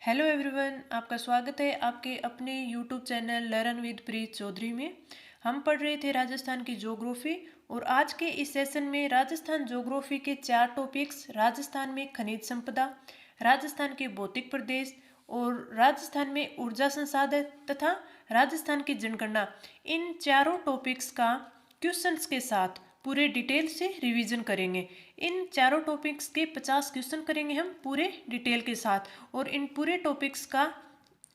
Hello everyone, आपका स्वागत है आपके अपने यूट्यूब चैनल लर्न विद प्रीत चौधरी में। हम पढ़ रहे थे राजस्थान की ज्योग्राफी और आज के इस सेशन में राजस्थान ज्योग्राफी के 4 टॉपिक्स राजस्थान में खनिज संपदा, राजस्थान के भौतिक प्रदेश और राजस्थान में ऊर्जा संसाधन तथा राजस्थान की जनगणना, इन चारों टॉपिक्स का क्वेश्चंस के साथ पूरे डिटेल से रिवीजन करेंगे। इन चारों टॉपिक्स के 50 क्वेश्चन करेंगे हम पूरे डिटेल के साथ और इन पूरे टॉपिक्स का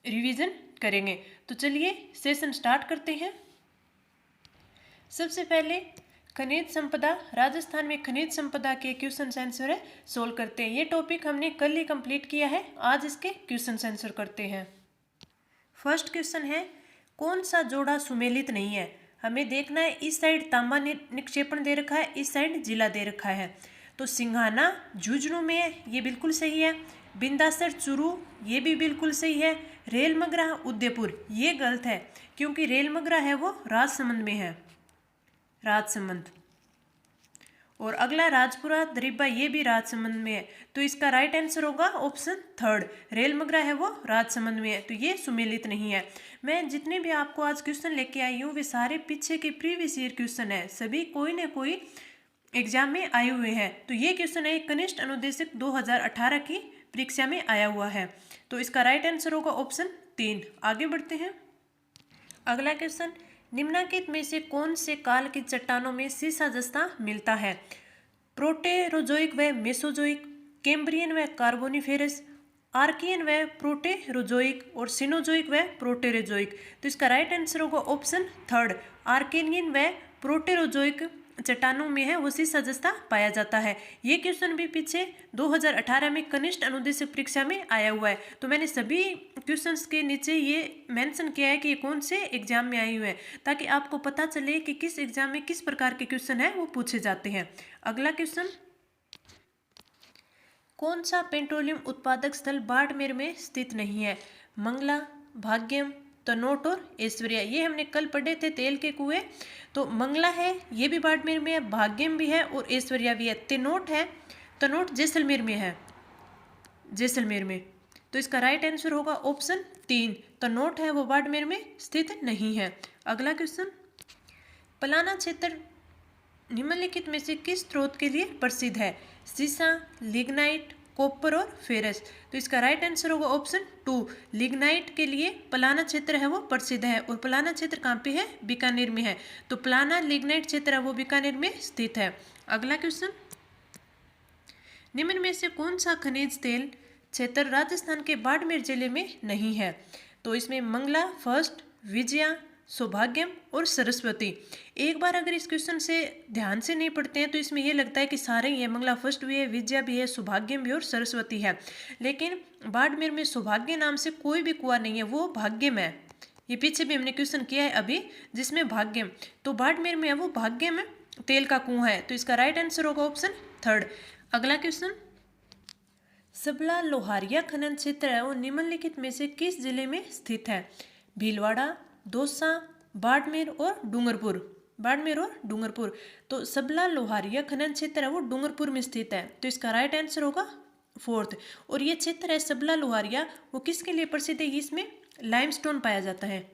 रिवीजन करेंगे। तो चलिए सेशन स्टार्ट करते हैं। सबसे पहले खनिज संपदा, राजस्थान में खनिज संपदा के क्वेश्चन आंसर है सोल्व करते हैं। ये टॉपिक हमने कल ही कंप्लीट किया है, आज इसके क्वेश्चन आंसर करते हैं। फर्स्ट क्वेश्चन है, कौन सा जोड़ा सुमेलित नहीं है? हमें देखना है, इस साइड तांबा निक्षेपण दे रखा है, इस साइड जिला दे रखा है। तो सिंघाना झुंझुनू में है, ये बिल्कुल सही है। बिंदासर चूरू, ये भी बिल्कुल सही है। रेलमगरा उदयपुर, ये गलत है क्योंकि रेलमगरा है वो राजसमंद में है, राजसमंद। और अगला राजपुरा दरिब्बा, ये भी राजसमंद में है। तो इसका राइट आंसर होगा ऑप्शन थर्ड, रेलमगरा है वो राजसमंद में है, तो ये सुमेलित नहीं है। मैं जितने भी आपको आज क्वेश्चन लेके आई हूँ वे सारे पीछे के प्रीवियस ईयर क्वेश्चन है, सभी कोई ना कोई एग्जाम में आए हुए हैं। तो ये क्वेश्चन है कनिष्ठ अनुदेशक 2018 की परीक्षा में आया हुआ है, तो इसका राइट आंसर होगा ऑप्शन 3। आगे बढ़ते हैं। अगला क्वेश्चन, निम्नलिखित में से कौन से काल की चट्टानों में सीसा जस्ता मिलता है? प्रोटेरोजोइक व मेसोजोइक, कैम्ब्रियन व कार्बोनिफेरस, आर्कियन व प्रोटेरोजोइक और सिनोजोइक व प्रोटेरोजोइक। तो इसका राइट आंसर होगा ऑप्शन थर्ड, आर्कियन व प्रोटेरोजोइक चट्टानों में है वो सीसा जस्ता पाया जाता है। ये क्वेश्चन भी पीछे 2018 में कनिष्ठ अनुदेशक परीक्षा में आया हुआ है। तो मैंने सभी क्वेश्चंस के नीचे ये मेंशन किया है कि ये कौन से एग्जाम में आए हुए हैं, ताकि आपको पता चले कि किस एग्जाम में किस प्रकार के क्वेश्चन है वो पूछे जाते हैं। अगला क्वेश्चन, कौन सा पेट्रोलियम उत्पादक स्थल बाड़मेर में स्थित नहीं है? मंगला, भाग्यम, तनोट और ऐश्वर्या। ये हमने कल पढ़े थे तेल के कुएं। तो मंगला है, ये भी बाड़मेर में है, भाग्यम भी है और ऐश्वर्या भी है। तनोट है, तनोट जैसलमेर में है, जैसलमेर में। तो इसका राइट आंसर होगा ऑप्शन 3, तनोट है वो बाड़मेर में स्थित नहीं है। अगला क्वेश्चन, पलाना क्षेत्र निम्नलिखित में से किस स्रोत के लिए प्रसिद्ध है? सीसा, लिग्नाइट, कॉपर और फेरस। तो इसका राइट आंसर होगा ऑप्शन 2, लिग्नाइट के लिए पलाना क्षेत्र है वो प्रसिद्ध है। और पलाना क्षेत्र कहाँ पे है? बीकानेर में है। तो पलाना लिग्नाइट क्षेत्र है वो बीकानेर में स्थित है। अगला क्वेश्चन, निम्न में से कौन सा खनिज तेल क्षेत्र राजस्थान के बाड़मेर जिले में नहीं है? तो इसमें मंगला फर्स्ट, विजया, सौभाग्यम और सरस्वती। एक बार अगर इस क्वेश्चन से ध्यान से नहीं पढ़ते हैं तो इसमें यह लगता है कि सारे ही है, मंगला फर्स्ट भी है, विजया भी है, सौभाग्यम भी और सरस्वती है। लेकिन बाड़मेर में सौभाग्य नाम से कोई भी कुआं नहीं है, वो भाग्यम है। ये पीछे भी हमने क्वेश्चन किया है अभी, जिसमें भाग्यम, तो बाड़मेर में है वो भाग्यम तेल का कुआं है। तो इसका राइट आंसर होगा ऑप्शन थर्ड। अगला क्वेश्चन, सबला लोहारिया खनन क्षेत्र है वो निम्नलिखित में से किस जिले में स्थित है? भीलवाड़ा, दौसा, बाड़मेर और डूंगरपुर। बाड़मेर और डूंगरपुर। तो सबला लोहारिया खनन क्षेत्र है वो डूंगरपुर में स्थित है। तो इसका राइट आंसर होगा फोर्थ। और ये क्षेत्र है सबला लोहारिया, वो किसके लिए प्रसिद्ध है? इसमें लाइमस्टोन पाया जाता है,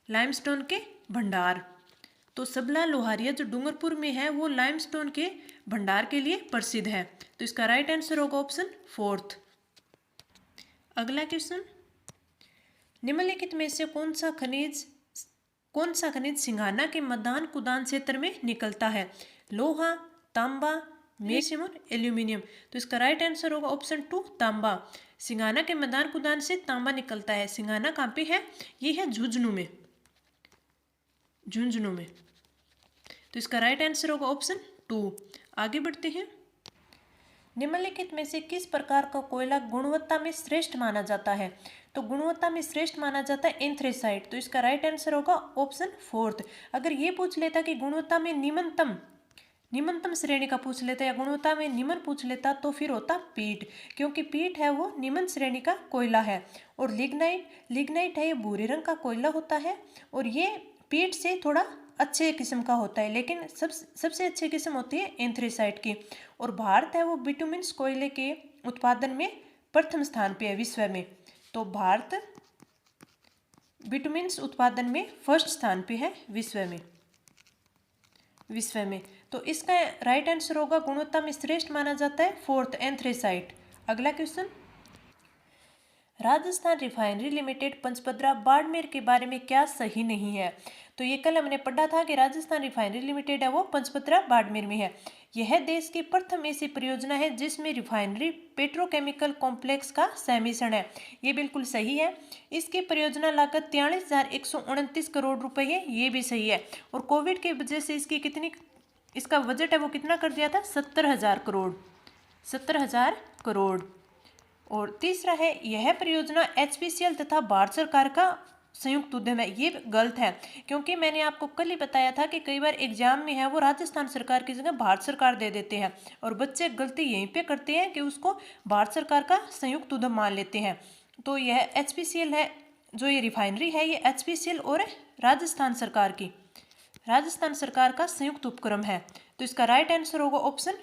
लाइमस्टोन के भंडार। तो सबला लोहारिया जो डूंगरपुर में है वो लाइमस्टोन के भंडार के लिए प्रसिद्ध है। तो इसका राइट आंसर होगा ऑप्शन फोर्थ। अगला क्वेश्चन, निम्नलिखित में से कौन सा खनिज सिंघाना के मदान कुदान क्षेत्र में निकलता है? लोहा, तांबा, मैग्नीशियम और एल्यूमिनियम। तो इसका राइट आंसर होगा ऑप्शन 2, तांबा। सिंघाना के मदान कुदान से तांबा निकलता है। सिंघाना कहाँ पे है? ये है झुंझुनू में, झुंझुनू में। तो इसका राइट आंसर होगा ऑप्शन 2। आगे बढ़ते हैं। निम्नलिखित में से किस प्रकार का कोयला गुणवत्ता में श्रेष्ठ माना जाता है? तो गुणवत्ता में श्रेष्ठ माना जाता है एंथ्रेसाइट। तो इसका राइट आंसर होगा ऑप्शन फोर्थ। अगर ये पूछ लेता कि गुणवत्ता में निम्नतम श्रेणी का पूछ लेता या गुणवत्ता में निम्न पूछ लेता तो फिर होता पीट, क्योंकि पीट है वो निम्न श्रेणी का कोयला है। और लिग्नाइट है ये भूरे रंग का कोयला होता है और ये पीट से थोड़ा अच्छे किस्म का होता है, लेकिन सबसे अच्छी किस्म होती है एंथ्रेसाइट की। और भारत है वो बिटुमिन्स कोयले के उत्पादन में प्रथम स्थान पे है विश्व में। तो भारत विटामिन्स उत्पादन में फर्स्ट स्थान पे है विश्व में। तो इसका राइट आंसर होगा गुणवत्ता में श्रेष्ठ माना जाता है फोर्थ एंथ्रेसाइट। अगला question, Rajasthan refinery limited Panchpadra Barmer के बारे में क्या सही नहीं है? तो ये कल हमने पढ़ा था कि राजस्थान रिफाइनरी लिमिटेड है वो पंचपदरा बाड़मेर में है। यह देश की प्रथम ऐसी परियोजना है जिसमें रिफाइनरी पेट्रोकेमिकल कॉम्प्लेक्स का सम्मिश्रण है। ये बिल्कुल सही है। इसकी परियोजना लागत 43,129 करोड़ रुपए है, ये भी सही है। और कोविड की वजह से इसका बजट है वो कितना कर दिया था? 70,000 करोड़। और तीसरा है, यह परियोजना एचपीसीएल तथा भारत सरकार का संयुक्त उद्यम है। ये गलत है, क्योंकि मैंने आपको कल ही बताया था कि कई बार एग्जाम में है वो राजस्थान सरकार की जगह भारत सरकार दे देते हैं और बच्चे गलती यहीं पे करते हैं कि उसको भारत सरकार का संयुक्त उद्यम मान लेते हैं। तो यह एचपीसीएल है, जो ये रिफाइनरी है ये एचपीसीएल और राजस्थान सरकार का संयुक्त उपक्रम है। तो इसका राइट आंसर होगा ऑप्शन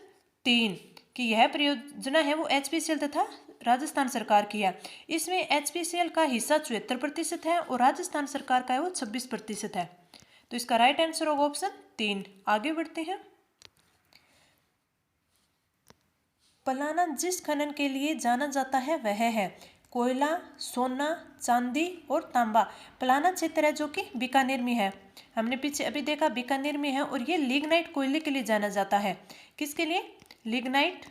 3 कि यह परियोजना है वो एचपीसीएल तथा राजस्थान सरकार की है। इसमें एचपीसीएल का हिस्सा 74% है और राजस्थान सरकार का है वो 26% है। तो इसका राइट आंसर होगा ऑप्शन 3। आगे बढ़ते हैं। पलाना जिस खनन के लिए जाना जाता है वह है कोयला, सोना, चांदी और तांबा। पलाना क्षेत्र है जो कि बीकानेर में है। हमने पीछे अभी देखा बीकानेर में है और ये लिग्नाइट कोयले के लिए जाना जाता है। किसके लिए? लिग्नाइट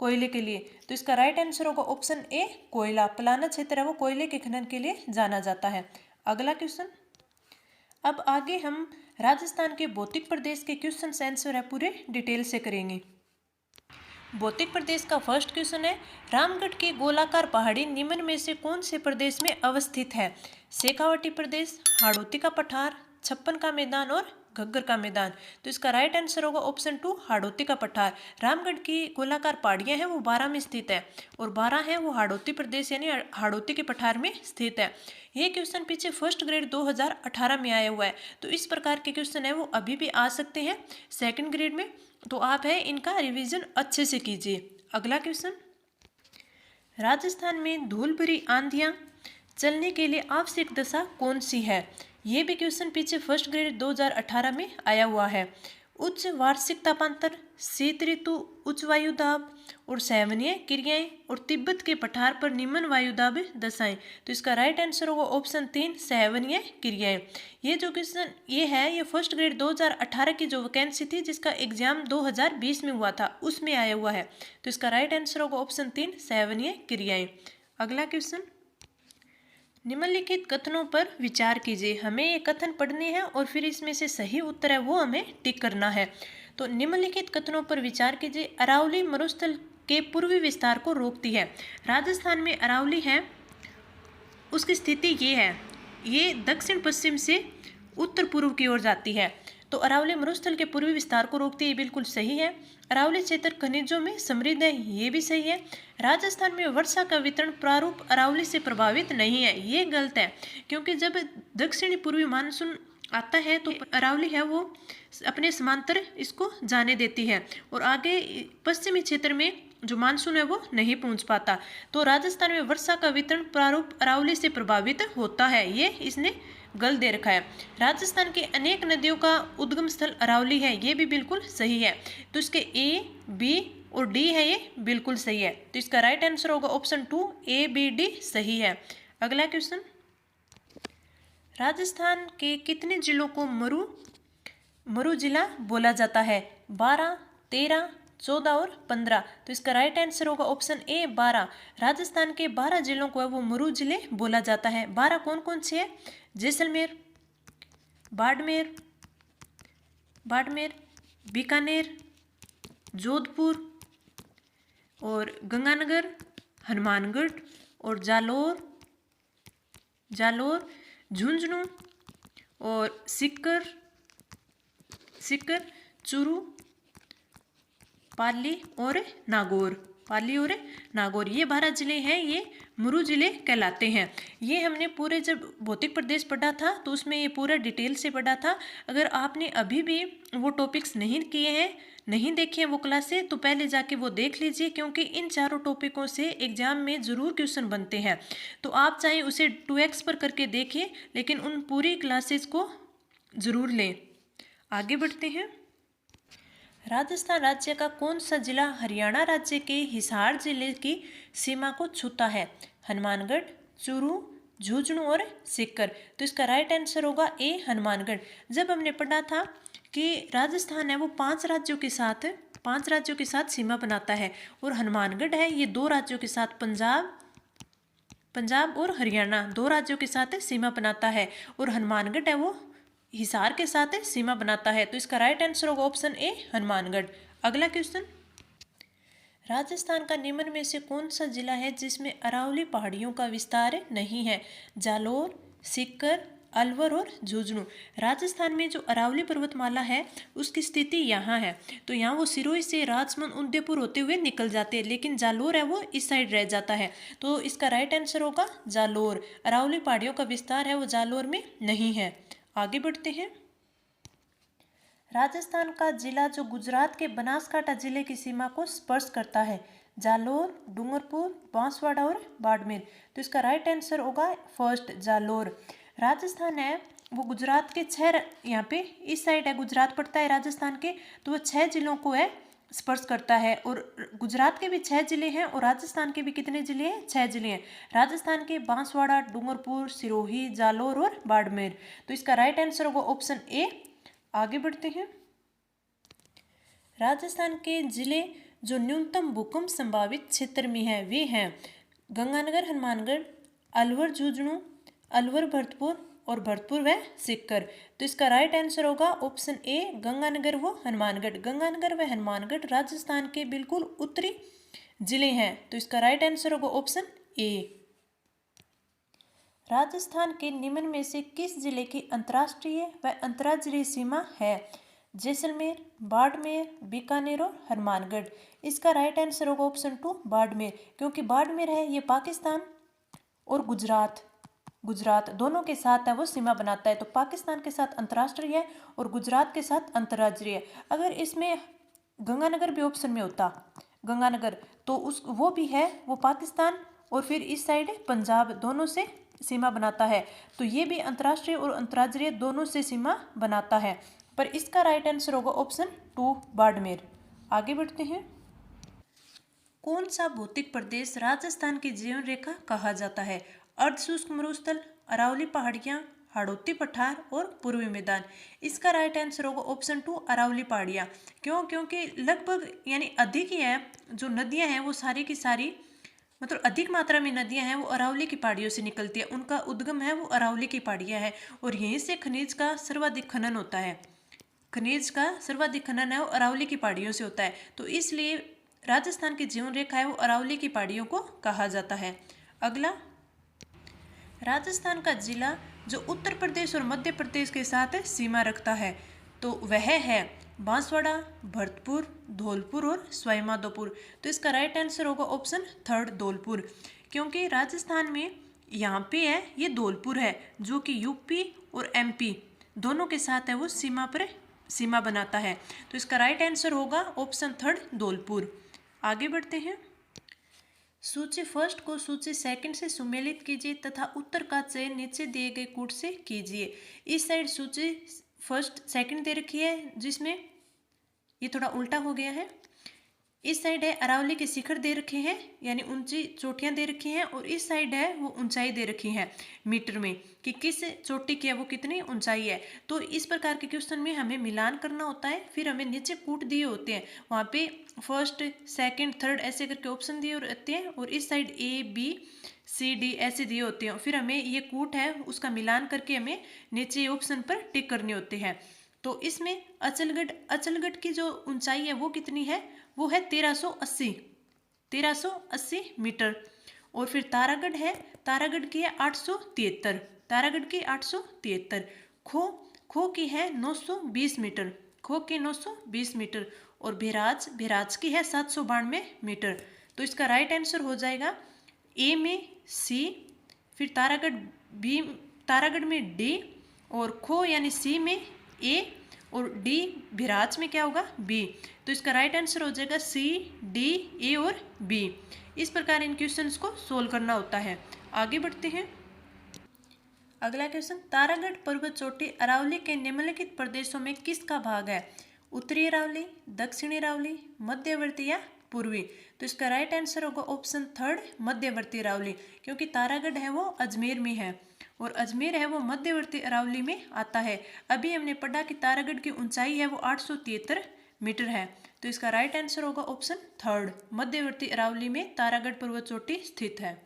कोयले के लिए। तो इसका राइट आंसर होगा ऑप्शन ए कोयला। पलाना क्षेत्र है वो कोयले के खनन के लिए जाना जाता है। अगला क्वेश्चन, अब आगे हम राजस्थान के भौतिक प्रदेश के क्वेश्चन आंसर है पूरे डिटेल से करेंगे। भौतिक प्रदेश का फर्स्ट क्वेश्चन है, रामगढ़ की गोलाकार पहाड़ी निम्न में से कौन से प्रदेश में अवस्थित है? शेखावाटी प्रदेश, हाड़ौती का पठार, छप्पन का मैदान और घग्गर का मैदान। तो इसका राइट आंसर होगा ऑप्शन 2 हाड़ौती का पठार। रामगढ़ की गोलाकार पहाड़ियां हैं वो 12 में स्थित है और 12 है वो हाड़ौती प्रदेश यानी हाड़ौती के पठार में स्थित है। ये क्वेश्चन पीछे फर्स्ट ग्रेड 2018 में आया हुआ है। तो इस प्रकार के क्वेश्चन है वो अभी भी आ सकते हैं सेकंड ग्रेड में। तो आप है इनका रिवीजन अच्छे से कीजिए। अगला क्वेश्चन, राजस्थान में धूल भरी आंधियां चलने के लिए आवश्यक दशा कौन सी है? ये भी क्वेश्चन पीछे फर्स्ट ग्रेड 2018 में आया हुआ है। उच्च वार्षिक तापांतर, शीत ऋतु, उच्च वायुदाब और सैवनीय क्रियाएं और तिब्बत के पठार पर निम्न वायुदाब दशाएं। तो इसका राइट आंसर होगा ऑप्शन 3 सैवनीय क्रियाएं। ये जो क्वेश्चन ये है ये फर्स्ट ग्रेड 2018 की जो वैकेंसी थी जिसका एग्जाम 2020 में हुआ था उसमें आया हुआ है। तो इसका राइट आंसर होगा ऑप्शन 3 सैवनीय क्रियाएं। अगला क्वेश्चन, निम्नलिखित कथनों पर विचार कीजिए। हमें ये कथन पढ़ने हैं और फिर इसमें से सही उत्तर है वो हमें टिक करना है। तो निम्नलिखित कथनों पर विचार कीजिए। अरावली मरुस्थल के पूर्वी विस्तार को रोकती है। राजस्थान में अरावली है उसकी स्थिति ये है, ये दक्षिण पश्चिम से उत्तर पूर्व की ओर जाती है। तो अरावली मरुस्थल के पूर्वी विस्तार को रोकती है, ये बिल्कुल सही है। अरावली क्षेत्र खनिजों में समृद्ध है, ये भी सही है। राजस्थान में वर्षा का वितरण प्रारूप अरावली से प्रभावित नहीं है, ये गलत है, क्योंकि जब दक्षिणी पूर्वी मानसून आता है तो अरावली है वो अपने समांतर इसको जाने देती है और आगे पश्चिमी क्षेत्र में जो मानसून है वो नहीं पहुंच पाता। तो राजस्थान में वर्षा का वितरण प्रारूप अरावली से प्रभावित होता है, ये इसने गलत दे रखा है। राजस्थान की अनेक नदियों का उद्गम स्थल अरावली है, ये भी बिल्कुल सही है। तो इसके ए, बी और डी है ये बिल्कुल सही है। तो इसका राइट आंसर होगा ऑप्शन 2 ए, बी, डी सही है। अगला क्वेश्चन, राजस्थान के कितने जिलों को मरु जिला बोला जाता है? 12, 13, 14 और 15। तो इसका राइट आंसर होगा ऑप्शन ए 12। राजस्थान के 12 जिलों को है वो मरु जिले बोला जाता है। 12 कौन कौन से है? जैसलमेर, बाड़मेर, बीकानेर, जोधपुर और गंगानगर, हनुमानगढ़ और जालोर, झुंझुनू और सीकर, चूरू, पाली और नागौर। ये 12 जिले हैं, ये मुरु जिले कहलाते हैं। ये हमने पूरे जब भौतिक प्रदेश पढ़ा था तो उसमें ये पूरा डिटेल से पढ़ा था। अगर आपने अभी भी वो टॉपिक्स नहीं किए हैं, नहीं देखे हैं वो क्लासें, तो पहले जाके वो देख लीजिए, क्योंकि इन चारों टॉपिकों से एग्जाम में ज़रूर क्वेश्चन बनते हैं। तो आप चाहे उसे 2x पर करके देखें, लेकिन उन पूरी क्लासेस को ज़रूर लें। आगे बढ़ते हैं। राजस्थान राज्य का कौन सा जिला हरियाणा राज्य के हिसार जिले की सीमा को छूता है? हनुमानगढ़, चूरू, झुंझुनू और सीकर। तो इसका राइट आंसर होगा ए, हनुमानगढ़। जब हमने पढ़ा था कि राजस्थान है वो 5 राज्यों के साथ सीमा बनाता है, और हनुमानगढ़ है ये 2 राज्यों के साथ, पंजाब और हरियाणा 2 राज्यों के साथ सीमा बनाता है, और हनुमानगढ़ है वो हिसार के साथ सीमा बनाता है। तो इसका राइट आंसर होगा ऑप्शन ए, हनुमानगढ़। अगला क्वेश्चन, राजस्थान का निम्न में से कौन सा जिला है जिसमें अरावली पहाड़ियों का विस्तार नहीं है? जालोर, सीकर, अलवर और झुंझुनू। राजस्थान में जो अरावली पर्वतमाला है उसकी स्थिति यहाँ है। तो यहाँ वो सिरोही से राजमंद, उदयपुर होते हुए निकल जाते हैं, लेकिन जालोर है वो इस साइड रह जाता है। तो इसका राइट आंसर होगा जालोर। अरावली पहाड़ियों का विस्तार है वो जालोर में नहीं है। आगे बढ़ते हैं। राजस्थान का जिला जो गुजरात के बनासकांठा जिले की सीमा को स्पर्श करता है? जालोर, डूंगरपुर, बांसवाड़ा और बाड़मेर। तो इसका राइट आंसर होगा फर्स्ट, जालोर। राजस्थान है वो गुजरात के 6, यहाँ पे इस साइड है गुजरात पड़ता है राजस्थान के, तो वो 6 जिलों को है स्पर्श करता है। और गुजरात के भी 6 जिले हैं और राजस्थान के भी कितने जिले हैं? 6 जिले हैं। राजस्थान के बांसवाड़ा, डूंगरपुर, सिरोही, जालोर और बाड़मेर। तो इसका राइट आंसर होगा ऑप्शन ए। आगे बढ़ते हैं। राजस्थान के जिले जो न्यूनतम भूकंप संभावित क्षेत्र में है वे हैं गंगानगर, हनुमानगढ़, अलवर, झुंझुनू, अलवर, भरतपुर और भरतपुर व सीकर। तो इसका राइट आंसर होगा ऑप्शन ए, गंगानगर व हनुमानगढ़। गंगानगर व हनुमानगढ़ राजस्थान के बिल्कुल उत्तरी जिले हैं। तो इसका राइट आंसर होगा ऑप्शन ए। राजस्थान के निम्न में से किस जिले की अंतर्राष्ट्रीय व अंतर्राज्यीय सीमा है? जैसलमेर, बाड़मेर, बीकानेर और हनुमानगढ़। इसका राइट आंसर होगा ऑप्शन 2, बाड़मेर, क्योंकि बाड़मेर है ये पाकिस्तान और गुजरात दोनों के साथ है वो सीमा बनाता है। तो पाकिस्तान के साथ अंतर्राष्ट्रीय है और गुजरात के साथ अंतर्राज्यीय है। अगर इसमें गंगानगर भी ऑप्शन में होता, गंगानगर, तो वो भी है वो पाकिस्तान और फिर इस साइड पंजाब, दोनों से सीमा बनाता है। तो ये भी अंतर्राष्ट्रीय और अंतर्राज्यीय दोनों से सीमा बनाता है। पर इसका राइट आंसर होगा ऑप्शन 2, बाड़मेर। आगे बढ़ते हैं। कौन सा भौतिक प्रदेश राजस्थान की जीवन रेखा कहा जाता है? अर्धशुष्क मरुस्थल, अरावली पहाड़ियाँ, हाड़ौती पठार और पूर्वी मैदान। इसका राइट आंसर होगा ऑप्शन 2, अरावली पहाड़ियाँ। क्यों? क्योंकि लगभग यानी अधिक ही है, जो नदियाँ हैं वो सारी की सारी, मतलब अधिक मात्रा में नदियां हैं वो अरावली की पहाड़ियों से निकलती है। उनका उद्गम है वो अरावली की पहाड़ियाँ है, और यहीं से खनिज का सर्वाधिक खनन होता है। खनिज का सर्वाधिक खनन है वो अरावली की पहाड़ियों से होता है। तो इसलिए राजस्थान की जीवन रेखा है वो अरावली की पहाड़ियों को कहा जाता है। अगला, राजस्थान का जिला जो उत्तर प्रदेश और मध्य प्रदेश के साथ सीमा रखता है तो वह है बांसवाड़ा, भरतपुर, धौलपुर और सवाईमाधोपुर। तो इसका राइट आंसर होगा ऑप्शन 3, धौलपुर, क्योंकि राजस्थान में यहाँ पे है ये धौलपुर है जो कि यूपी और एमपी दोनों के साथ है वो सीमा बनाता है। तो इसका राइट आंसर होगा ऑप्शन 3, धौलपुर। आगे बढ़ते हैं। सूची फर्स्ट को सूची सेकंड से सुमेलित कीजिए तथा उत्तर का चयन नीचे दिए गए कूट से कीजिए। इस साइड सूची फर्स्ट सेकंड दे रखी है, जिसमें ये थोड़ा उल्टा हो गया है। इस साइड है अरावली के शिखर दे रखे हैं, यानी ऊंची चोटियां दे रखी हैं, और इस साइड है वो ऊंचाई दे रखी है मीटर में कि किस चोटी की है वो कितनी ऊंचाई है। तो इस प्रकार के क्वेश्चन में हमें मिलान करना होता है। फिर हमें नीचे कूट दिए होते हैं, वहाँ पे फर्स्ट, सेकंड, थर्ड ऐसे करके ऑप्शन दिए रहते हैं, और इस साइड ए, बी, सी, डी ऐसे दिए होते हैं। फिर हमें ये कूट है उसका मिलान करके हमें नीचे ऑप्शन पर टिक करने होते हैं। तो इसमें अचलगढ़ की जो ऊंचाई है वो कितनी है? वो है 1380 मीटर। और फिर तारागढ़ है, तारागढ़ की है 873, तारागढ़ की 873। खो की है 920 मीटर, खो की 920 मीटर। और भेराज की है 792 मीटर। तो इसका राइट आंसर हो जाएगा ए में सी, फिर तारागढ़ में डी, और खो यानी सी में ए, और डी भिराज में क्या होगा बी। तो इसका राइट आंसर हो जाएगा सी, डी, ए और बी। इस प्रकार इन क्वेश्चंस को सोल्व करना होता है। आगे बढ़ते हैं। अगला क्वेश्चन, तारागढ़ पर्वत चोटी अरावली के निम्नलिखित प्रदेशों में किसका भाग है? उत्तरी अरावली, दक्षिणी अरावली, मध्यवर्ती या पूर्वी। तो इसका राइट आंसर होगा ऑप्शन थर्ड, मध्यवर्ती अरावली, क्योंकि तारागढ़ है वो अजमेर में है और अजमेर है वो मध्यवर्ती अरावली में आता है। अभी हमने पढ़ा कि तारागढ़ की ऊंचाई है वो 873 मीटर है। तो इसका राइट आंसर होगा ऑप्शन थर्ड, मध्यवर्ती अरावली में तारागढ़ पर्वत चोटी स्थित है।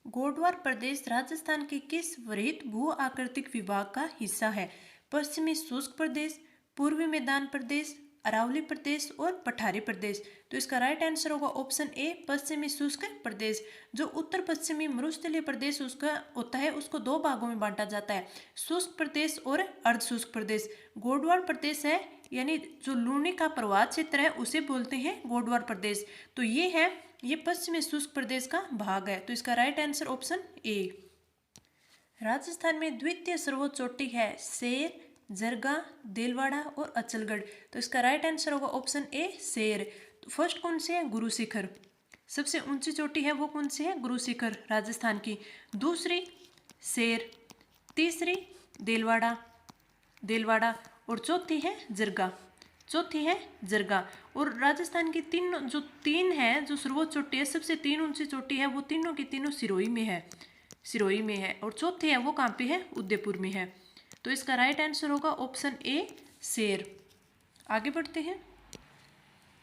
गोडवार प्रदेश राजस्थान के किस वृहत भू आकृतिक विभाग का हिस्सा है? पश्चिमी शुष्क प्रदेश, पूर्वी मैदान प्रदेश, अरावली प्रदेश और पठारी प्रदेश। तो इसका राइट आंसर होगा ऑप्शन ए, पश्चिमी शुष्क प्रदेश। जो उत्तर पश्चिमी मरुस्थलीय प्रदेश उसका होता है उसको दो भागों में बांटा जाता है, शुष्क प्रदेश और अर्ध शुष्क प्रदेश। गोडवार प्रदेश है यानी जो लूनी का प्रवाह क्षेत्र है उसे बोलते हैं गोडवार प्रदेश। तो ये पश्चिमी शुष्क प्रदेश का भाग है। तो इसका right answer option A. Rajasthan में द्वितीय सर्वोच्च चोटी है सेर, जरगा, देलवाड़ा और अचलगढ़। तो इसका राइट आंसर होगा ऑप्शन ए, सेर। तो फर्स्ट कौन सी है? गुरु शिखर। सबसे ऊंची चोटी है वो कौन सी है? गुरु शिखर राजस्थान की। दूसरी सेर, तीसरी देलवाड़ा और चौथी है जरगा। और राजस्थान की तीन है जो सर्वोच्च चोटी है, सबसे तीन ऊंची चोटी है वो तीनों की तीनों सिरोही में है और चौथी है वो कहाँ पे है? उदयपुर में है। तो इसका राइट आंसर होगा ऑप्शन ए, सेर। आगे बढ़ते हैं।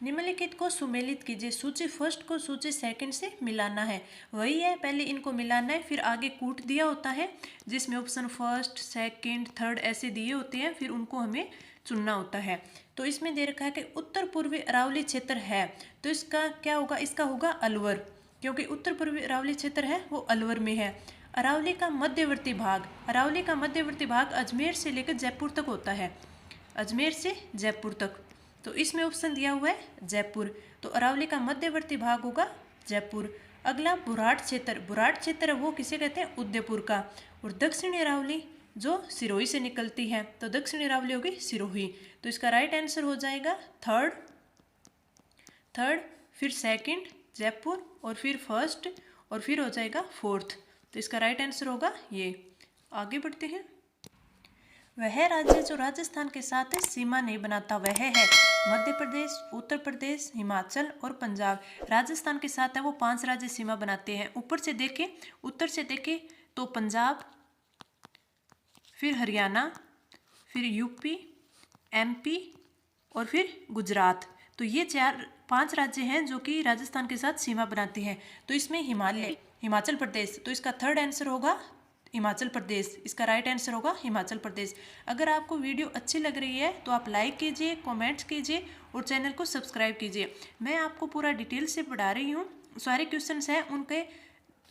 निम्नलिखित को सुमेलित कीजिए। सूची फर्स्ट को सूची सेकंड से मिलाना है। वही है, पहले इनको मिलाना है, फिर आगे कूट दिया होता है जिसमें ऑप्शन फर्स्ट, सेकंड, थर्ड ऐसे दिए होते हैं, फिर उनको हमें चुनना होता है। तो इसमें दे रखा है कि उत्तर पूर्वी अरावली क्षेत्र है, तो इसका क्या होगा? इसका होगा अलवर, क्योंकि उत्तर पूर्वी अरावली क्षेत्र है वो अलवर में है। अरावली का मध्यवर्ती भाग अजमेर से लेकर जयपुर तक होता है, अजमेर से जयपुर तक। तो इसमें ऑप्शन दिया हुआ है जयपुर, तो अरावली का मध्यवर्ती भाग होगा जयपुर। अगला बुराड़ क्षेत्र वो किसे कहते हैं? उदयपुर का। और दक्षिणी अरावली जो सिरोही से निकलती है, तो दक्षिणी अरावली होगी सिरोही। तो इसका राइट आंसर हो जाएगा थर्ड, फिर सेकंड जयपुर, और फिर फर्स्ट, और फिर हो जाएगा फोर्थ। तो इसका राइट आंसर होगा ये। आगे बढ़ते हैं। वह राज्य जो राजस्थान के साथ सीमा नहीं बनाता वह है मध्य प्रदेश, उत्तर प्रदेश, हिमाचल और पंजाब। राजस्थान के साथ है वो 5 राज्य सीमा बनाते हैं। ऊपर से देखें, उत्तर से देखें तो पंजाब, फिर हरियाणा, फिर यूपी, एमपी और फिर गुजरात। तो ये 5 राज्य हैं जो कि राजस्थान के साथ सीमा बनाते हैं। तो इसमें हिमाचल प्रदेश, तो इसका थर्ड आंसर होगा हिमाचल प्रदेश। इसका राइट आंसर होगा हिमाचल प्रदेश। अगर आपको वीडियो अच्छी लग रही है तो आप लाइक कीजिए, कमेंट्स कीजिए और चैनल को सब्सक्राइब कीजिए। मैं आपको पूरा डिटेल से पढ़ा रही हूँ, सारे क्वेश्चंस हैं उनके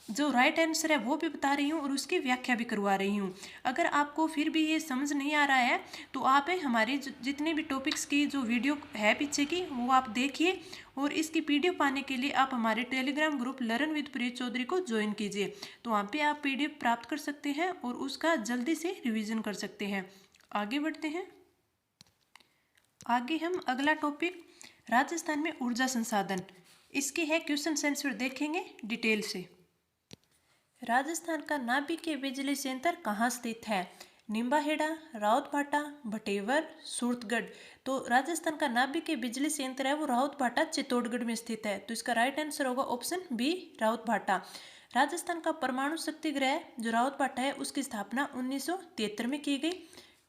जो राइट आंसर है वो भी बता रही हूँ और उसकी व्याख्या भी करवा रही हूँ। अगर आपको फिर भी ये समझ नहीं आ रहा है तो आप हमारे जितने भी टॉपिक्स की जो वीडियो है पीछे की वो आप देखिए, और इसकी पीडीएफ पाने के लिए आप हमारे टेलीग्राम ग्रुप लर्न विद प्रीत चौधरी को ज्वाइन कीजिए। तो वहाँ पे आप पीडीएफ प्राप्त कर सकते हैं और उसका जल्दी से रिवीजन कर सकते हैं। आगे बढ़ते हैं। आगे हम अगला टॉपिक राजस्थान में ऊर्जा संसाधन, इसकी है क्वेश्चन आंसर देखेंगे डिटेल से। राजस्थान का नाभिकीय बिजली संयंत्र कहाँ स्थित है? निम्बाहेड़ा, राउतभाटा, भटेवर, सूरतगढ़। तो राजस्थान का नाभिकीय बिजली संयंत्र है वो राउतभाटा चित्तौड़गढ़ में स्थित है। तो इसका राइट आंसर होगा ऑप्शन बी, राउतभाटा। राजस्थान का परमाणु शक्ति गृह जो राउतभाटा है उसकी स्थापना 1973 में की गई,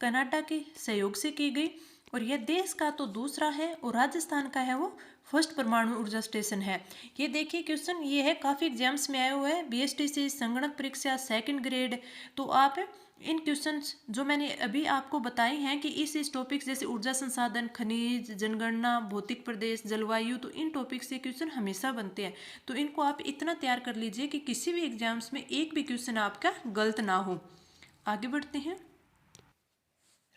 कनाडा के सहयोग से की गई, और यह देश का तो दूसरा है और राजस्थान का है वो फर्स्ट परमाणु ऊर्जा स्टेशन है। ये देखिए क्वेश्चन ये है, काफ़ी एग्जाम्स में आया हुआ है, बीएसटीसी, संगणक परीक्षा, सेकंड ग्रेड। तो आप इन क्वेश्चंस जो मैंने अभी आपको बताए हैं कि इस टॉपिक जैसे ऊर्जा संसाधन, खनिज, जनगणना, भौतिक प्रदेश, जलवायु, तो इन टॉपिक से क्वेश्चन हमेशा बनते हैं। तो इनको आप इतना तैयार कर लीजिए कि किसी भी एग्जाम्स में एक भी क्वेश्चन आपका गलत ना हो। आगे बढ़ते हैं।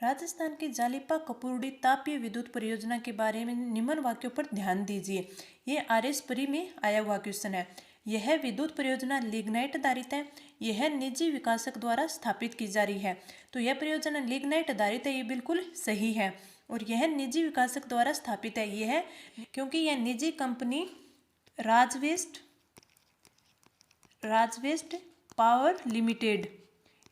राजस्थान की जालिपा कपूरडी तापीय विद्युत परियोजना के बारे में निम्न वाक्यों पर ध्यान दीजिए। ये आरएस परी में आया हुआ क्वेश्चन है। यह विद्युत परियोजना लिग्नाइट आधारित है। यह निजी विकासक द्वारा स्थापित की जा रही है। तो यह परियोजना लिग्नाइट आधारित है, ये बिल्कुल सही है। और यह निजी विकासक द्वारा स्थापित है, यह क्योंकि यह निजी कंपनी राजवेस्ट पावर लिमिटेड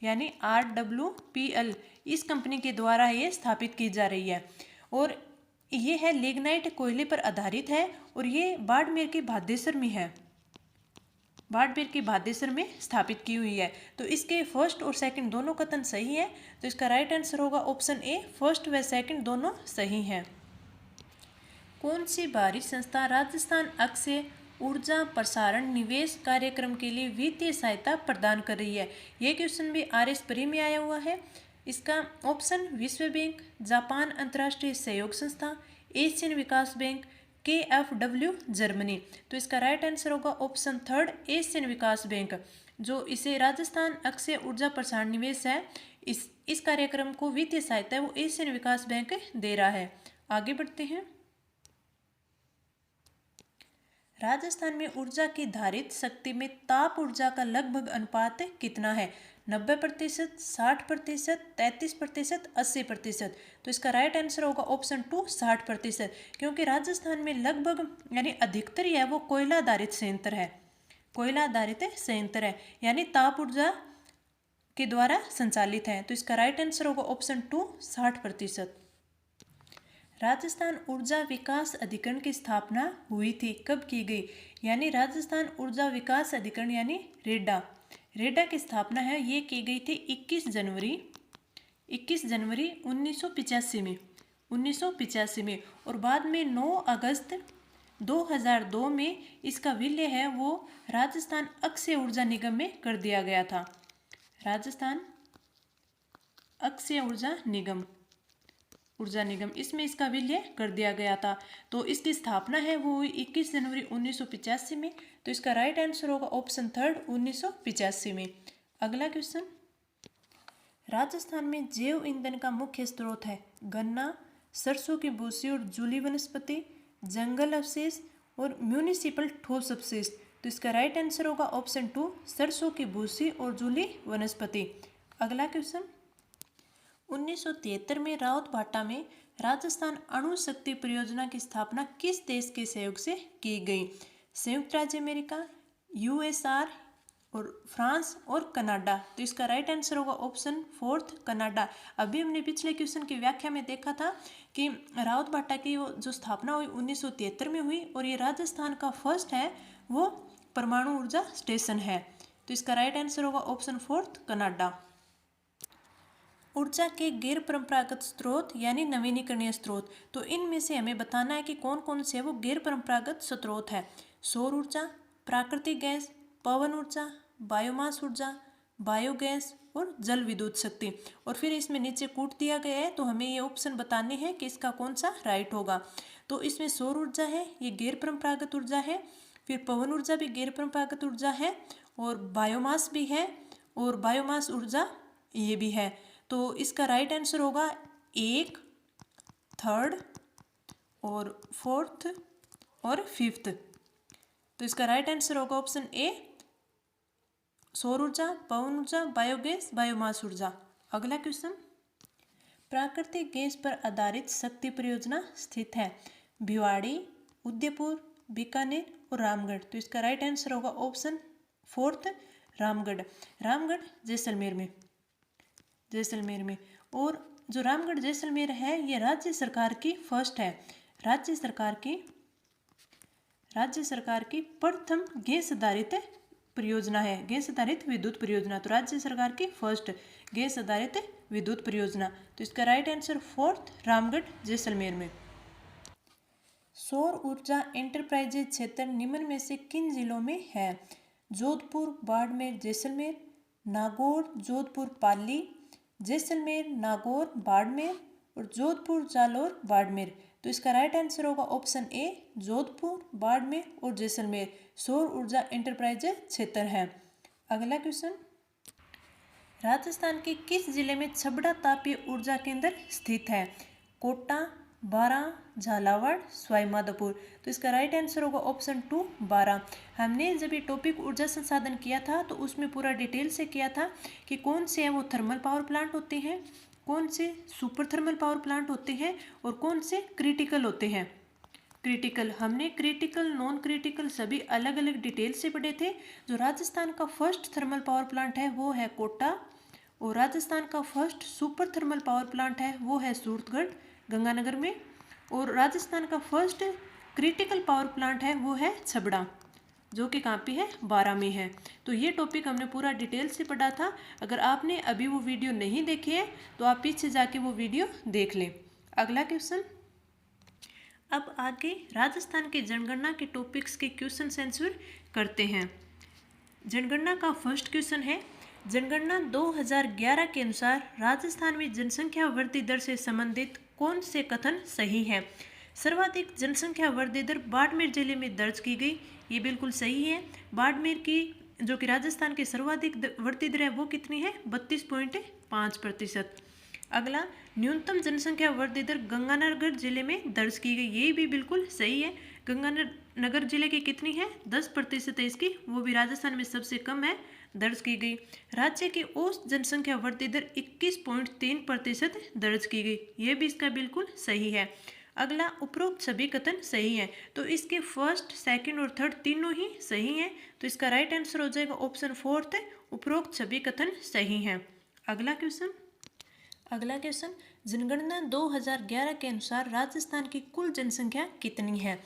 यानी RWPL इस कंपनी के द्वारा ये स्थापित की जा रही है। और ये है लिग्नाइट कोयले पर आधारित है और ये बाड़मेर के भादेसर में है, बाड़मेर के भादेसर में स्थापित की हुई है। तो इसके फर्स्ट और सेकंड दोनों कथन सही है। तो इसका राइट आंसर होगा ऑप्शन ए, फर्स्ट व सेकंड दोनों सही हैं। कौन सी बाहरी संस्था राजस्थान अक्षय ऊर्जा प्रसारण निवेश कार्यक्रम के लिए वित्तीय सहायता प्रदान कर रही है? ये क्वेश्चन भी RS प्री में आया हुआ है। इसका ऑप्शन विश्व बैंक, जापान अंतर्राष्ट्रीय सहयोग संस्था, एशियन विकास बैंक, KfW जर्मनी। तो इसका राइट आंसर होगा ऑप्शन थर्ड, एशियन विकास बैंक। जो इसे राजस्थान अक्षय ऊर्जा प्रसारण निवेश है, इस कार्यक्रम को वित्तीय सहायता है वो एशियन विकास बैंक दे रहा है। आगे बढ़ते हैं। राजस्थान में ऊर्जा की धारित शक्ति में ताप ऊर्जा का लगभग अनुपात कितना है? 90%, 60%, 33%, 80%। तो इसका राइट आंसर होगा ऑप्शन टू, 60%। क्योंकि राजस्थान में लगभग यानी अधिकतर ही है वो कोयला आधारित संयंत्र है, कोयला आधारित संयंत्र है, यानी ताप ऊर्जा के द्वारा संचालित है। तो इसका राइट आंसर होगा ऑप्शन टू, 60%। राजस्थान ऊर्जा विकास अधिकरण की स्थापना हुई थी, कब की गई? यानी राजस्थान ऊर्जा विकास अधिकरण यानी रेडा की स्थापना है, ये की गई थी 21 जनवरी 1985 में। और बाद में 9 अगस्त 2002 में इसका विलय है वो राजस्थान अक्षय ऊर्जा निगम में कर दिया गया था। राजस्थान अक्षय ऊर्जा निगम इसमें इसका विलय कर दिया गया था। तो इसकी स्थापना है वो हुई 21 जनवरी 1985 में। तो इसका राइट आंसर होगा ऑप्शन थर्ड, 1985 में। अगला क्वेश्चन, राजस्थान में जैव ईंधन का मुख्य स्रोत है गन्ना, सरसों की भूसी और जूली वनस्पति, जंगल अवशेष और म्यूनिसिपल ठोस अवशेष। तो इसका राइट आंसर होगा ऑप्शन टू, सरसों की भूसी और जूली वनस्पति। अगला क्वेश्चन, 1973 में रावतभाटा में राजस्थान अणु शक्ति परियोजना की स्थापना किस देश के सहयोग से की गई? संयुक्त राज्य अमेरिका, USR और फ्रांस और कनाडा। तो इसका राइट आंसर होगा ऑप्शन फोर्थ, कनाडा। अभी हमने पिछले क्वेश्चन की व्याख्या में देखा था कि रावतभाटा की जो स्थापना हुई 1973 में हुई और ये राजस्थान का फर्स्ट है वो परमाणु ऊर्जा स्टेशन है। तो इसका राइट आंसर होगा ऑप्शन फोर्थ, कनाडा। ऊर्जा के गैर परंपरागत स्रोत यानी नवीनीकरणीय स्रोत। तो इनमें से हमें बताना है कि कौन कौन से वो गैर परंपरागत स्रोत है। सौर ऊर्जा, प्राकृतिक गैस, पवन ऊर्जा, बायोमास ऊर्जा, बायोगैस और जल विद्युत शक्ति। और फिर इसमें नीचे कूट दिया गया है, तो हमें ये ऑप्शन बताने हैं कि इसका कौन सा राइट होगा। तो इसमें सौर ऊर्जा है, ये गैर परंपरागत ऊर्जा है। फिर पवन ऊर्जा भी गैर परंपरागत ऊर्जा है और बायोमास भी है और बायोमास ऊर्जा ये भी है। तो इसका राइट आंसर होगा एक, थर्ड और फोर्थ और फिफ्थ। तो इसका राइट आंसर होगा ऑप्शन ए, सौर ऊर्जा, पवन ऊर्जा, बायोगैस, बायोमास ऊर्जा। अगला क्वेश्चन, प्राकृतिक गैस पर आधारित शक्ति परियोजना स्थित है भिवाड़ी, उदयपुर, बीकानेर और रामगढ़। तो इसका राइट आंसर होगा ऑप्शन फोर्थ, रामगढ़ जैसलमेर में। और जो रामगढ़ जैसलमेर है ये राज्य सरकार की फर्स्ट है, राज्य सरकार की प्रथम गैस आधारित परियोजना है, गैस आधारित विद्युत परियोजना। तो राज्य सरकार की फर्स्ट गैस आधारित विद्युत परियोजना। तो इसका right answer fourth, Ramgarh Jaisalmer में। सौर ऊर्जा एंटरप्राइजेज क्षेत्र निम्न में से किन जिलों में है? जोधपुर, बाड़मेर, जैसलमेर, नागौर, जोधपुर, पाली, जैसलमेर, नागौर, बाड़मेर और जोधपुर, जालौर, बाड़मेर। तो इसका राइट आंसर होगा ऑप्शन ए, जोधपुर, बाड़मेर और जैसलमेर सौर ऊर्जा एंटरप्राइज क्षेत्र है। अगला क्वेश्चन, राजस्थान के किस जिले में छबड़ा तापीय ऊर्जा केंद्र स्थित है? कोटा, 12 झालावाड़ सवाईमाधोपुर। तो इसका राइट आंसर होगा ऑप्शन 2 12। हमने जब ये टॉपिक ऊर्जा संसाधन किया था तो उसमें पूरा डिटेल से किया था कि कौन से हैं वो थर्मल पावर प्लांट होते हैं, कौन से सुपर थर्मल पावर प्लांट होते हैं और कौन से क्रिटिकल होते हैं। क्रिटिकल हमने क्रिटिकल नॉन क्रिटिकल सभी अलग अलग डिटेल से पढ़े थे। जो राजस्थान का फर्स्ट थर्मल पावर प्लांट है वो है कोटा, और राजस्थान का first super thermal power plant है वो है सूरतगढ़ गंगानगर में, और राजस्थान का फर्स्ट क्रिटिकल पावर प्लांट है वो है छबड़ा, जो कि कहाँ पे है, 12 में है। तो ये टॉपिक हमने पूरा डिटेल से पढ़ा था। अगर आपने अभी वो वीडियो नहीं देखी है तो आप पीछे जाके वो वीडियो देख लें। अगला क्वेश्चन, अब आगे राजस्थान के जनगणना के टॉपिक्स के क्वेश्चन आंसर करते हैं। जनगणना का फर्स्ट क्वेश्चन है, जनगणना 2011 के अनुसार राजस्थान में जनसंख्या वृद्धि दर से संबंधित कौन से कथन सही है। सर्वाधिक जनसंख्या वृद्धि दर बाड़मेर जिले में दर्ज की गई, ये बिल्कुल सही है। बाड़मेर की जो कि राजस्थान की सर्वाधिक वृद्धि दर है वो कितनी है, 32.5%। अगला, न्यूनतम जनसंख्या वृद्धि दर गंगानगर जिले में दर्ज की गई, ये भी बिल्कुल सही है। गंगानगर जिले की कितनी है, 10% है इसकी, वो भी राजस्थान में सबसे कम है, दर्ज की गई। राज्य की औसत जनसंख्या वृद्धि दर 21.3% दर्ज की गई, ये भी इसका बिल्कुल सही है। अगला, उपरोक्त सभी कथन सही हैं, तो इसके फर्स्ट सेकंड और थर्ड तीनों ही सही हैं, तो इसका राइट आंसर हो जाएगा ऑप्शन 4, उपरोक्त सभी कथन सही हैं। अगला क्वेश्चन, जनगणना 2011 के अनुसार राजस्थान की कुल जनसंख्या कितनी है।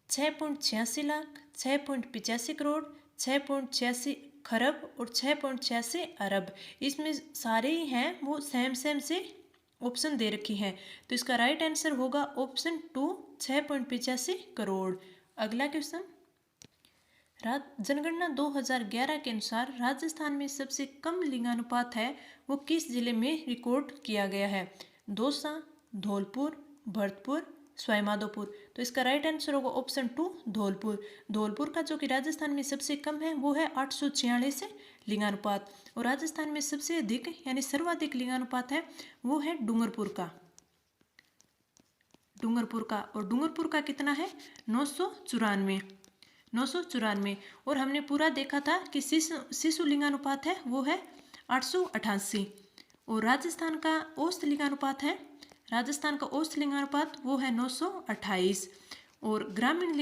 6.86 लाख, 6.85 करोड़, 6.86 खरब और 6.86 अरब। इसमें सारे ही हैं वो सेम से ऑप्शन दे रखी हैं, तो इसका राइट आंसर होगा ऑप्शन 2, 6.85 करोड़। अगला क्वेश्चन, जनगणना 2011 के अनुसार राजस्थान में सबसे कम लिंगानुपात है वो किस जिले में रिकॉर्ड किया गया है। दौसा, धौलपुर, भरतपुर, सवाईमाधोपुर। तो इसका राइट आंसर होगा ऑप्शन 2 धौलपुर। धौलपुर का जो कि राजस्थान में सबसे कम है वो है 846 लिंगानुपात, और राजस्थान में सबसे अधिक यानी सर्वाधिक लिंगानुपात है वो है डूंगरपुर का। और डूंगरपुर का कितना है, 994। और हमने पूरा देखा था कि शिशु लिंगानुपात है वो है 888, और राजस्थान का औसत लिंगानुपात वो है 928, और ग्रामीण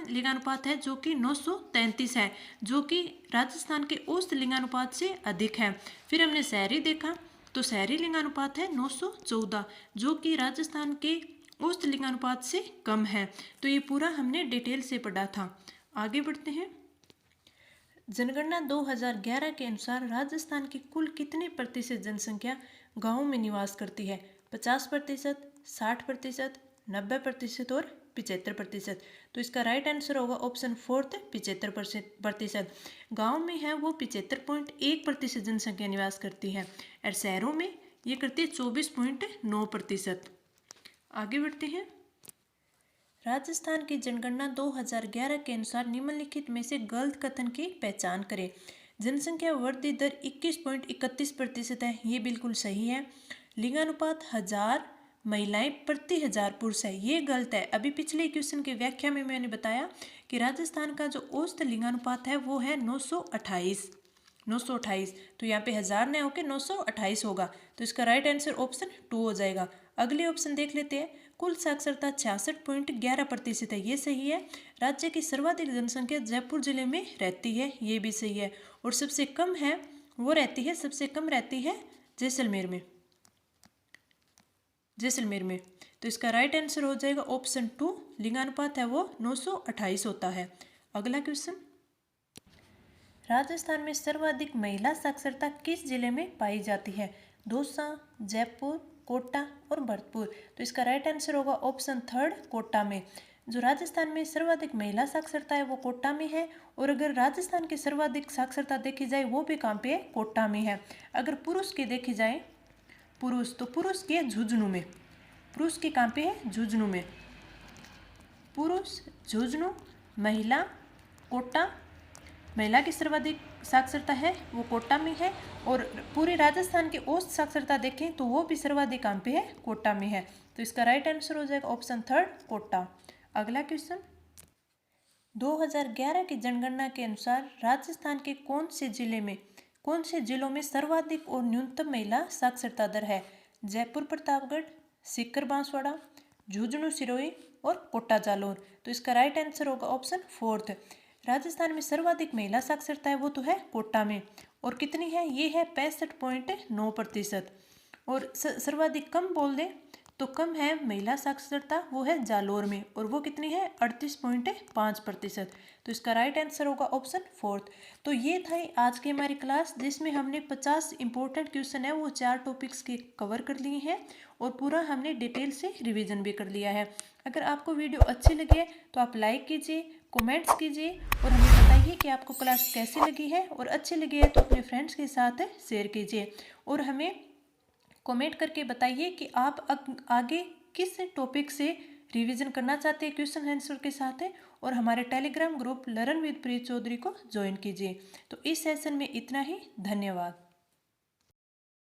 लिंगानुपात है जो कि 933 है, जो कि राजस्थान के औसत लिंगानुपात से अधिक है। फिर हमने शहरी देखा तो शहरी लिंगानुपात है 914, जो कि राजस्थान के औसत लिंगानुपात से कम है। तो ये पूरा हमने डिटेल से पढ़ा था। आगे बढ़ते हैं। जनगणना 2011 के अनुसार राजस्थान की कुल कितने प्रतिशत जनसंख्या गाँव में निवास करती है। 50%, 60%, 90% और 75%। तो इसका राइट आंसर होगा ऑप्शन 4, 75%। गाँव में है वो 75.1% जनसंख्या निवास करती है, और शहरों में ये करती है 24.9%। आगे बढ़ते हैं। राजस्थान की जनगणना 2011 के अनुसार निम्नलिखित में से गलत कथन की पहचान करें। जनसंख्या वृद्धि दर 21.31% है, ये बिल्कुल सही है। लिंगानुपात 1000 महिलाएं प्रति 1000 पुरुष है, ये गलत है। अभी पिछले क्वेश्चन की व्याख्या में मैंने बताया कि राजस्थान का जो औसत लिंगानुपात है वो है 928। तो यहाँ पे 1000 न होकर 928 होगा, तो इसका राइट आंसर ऑप्शन 2 हो जाएगा। अगले ऑप्शन देख लेते हैं। कुल साक्षरता 66.11% है, ये सही है। राज्य की सर्वाधिक जनसंख्या जयपुर जिले में रहती है, ये भी सही है। और सबसे कम रहती है जैसलमेर में। तो इसका राइट आंसर हो जाएगा ऑप्शन 2, लिंगानुपात है वो 928 होता है। अगला क्वेश्चन, राजस्थान में सर्वाधिक महिला साक्षरता किस जिले में पाई जाती है। दौसा, जयपुर, कोटा और भरतपुर। तो इसका राइट आंसर होगा ऑप्शन 3, कोटा में। जो राजस्थान में सर्वाधिक महिला साक्षरता है वो कोटा में है, और अगर राजस्थान की सर्वाधिक साक्षरता देखी जाए वो भी कहाँ पे है, कोटा में है। अगर पुरुष की देखी जाए तो पुरुष की है झुंझुनू में। पुरुष की कहाँ पे है, झुंझुनू में। पुरुष झुंझुनू, महिला कोटा महिला की सर्वाधिक साक्षरता है वो कोटा में है, और पूरे राजस्थान की औसत साक्षरता देखें तो वो भी सर्वाधिक कहाँ पे है, कोटा में है। तो इसका राइट आंसर हो जाएगा ऑप्शन थर्ड, कोटा। अगला क्वेश्चन, 2011 की जनगणना के अनुसार राजस्थान के कौन से जिलों में सर्वाधिक और न्यूनतम महिला साक्षरता दर है? जयपुर प्रतापगढ़, सीकर बांसवाड़ा, झुंझुनू सिरोही और कोटा जालौर। तो इसका राइट आंसर होगा ऑप्शन फोर्थ। राजस्थान में सर्वाधिक महिला साक्षरता है वो तो है कोटा में, और कितनी है, ये है 65.9%। और सर्वाधिक कम बोल दें तो कम है महिला साक्षरता, वो है जालोर में, और वो कितनी है, 38.5%। तो इसका राइट आंसर होगा ऑप्शन फोर्थ। तो ये था आज की हमारी क्लास, जिसमें हमने 50 इंपॉर्टेंट क्वेश्चन है वो 4 टॉपिक्स के कवर कर लिए हैं, और पूरा हमने डिटेल से रिवीजन भी कर लिया है। अगर आपको वीडियो अच्छी लगी है तो आप लाइक कीजिए, कमेंट्स कीजिए, और हमें बताइए कि आपको क्लास कैसी लगी है, और अच्छी लगी है तो अपने फ्रेंड्स के साथ शेयर कीजिए, और हमें कमेंट करके बताइए कि आप आगे किस टॉपिक से रिवीजन करना चाहते हैं क्वेश्चन आंसर के साथ है, और हमारे टेलीग्राम ग्रुप लर्न विद प्रीत चौधरी को ज्वाइन कीजिए। तो इस सेशन में इतना ही, धन्यवाद।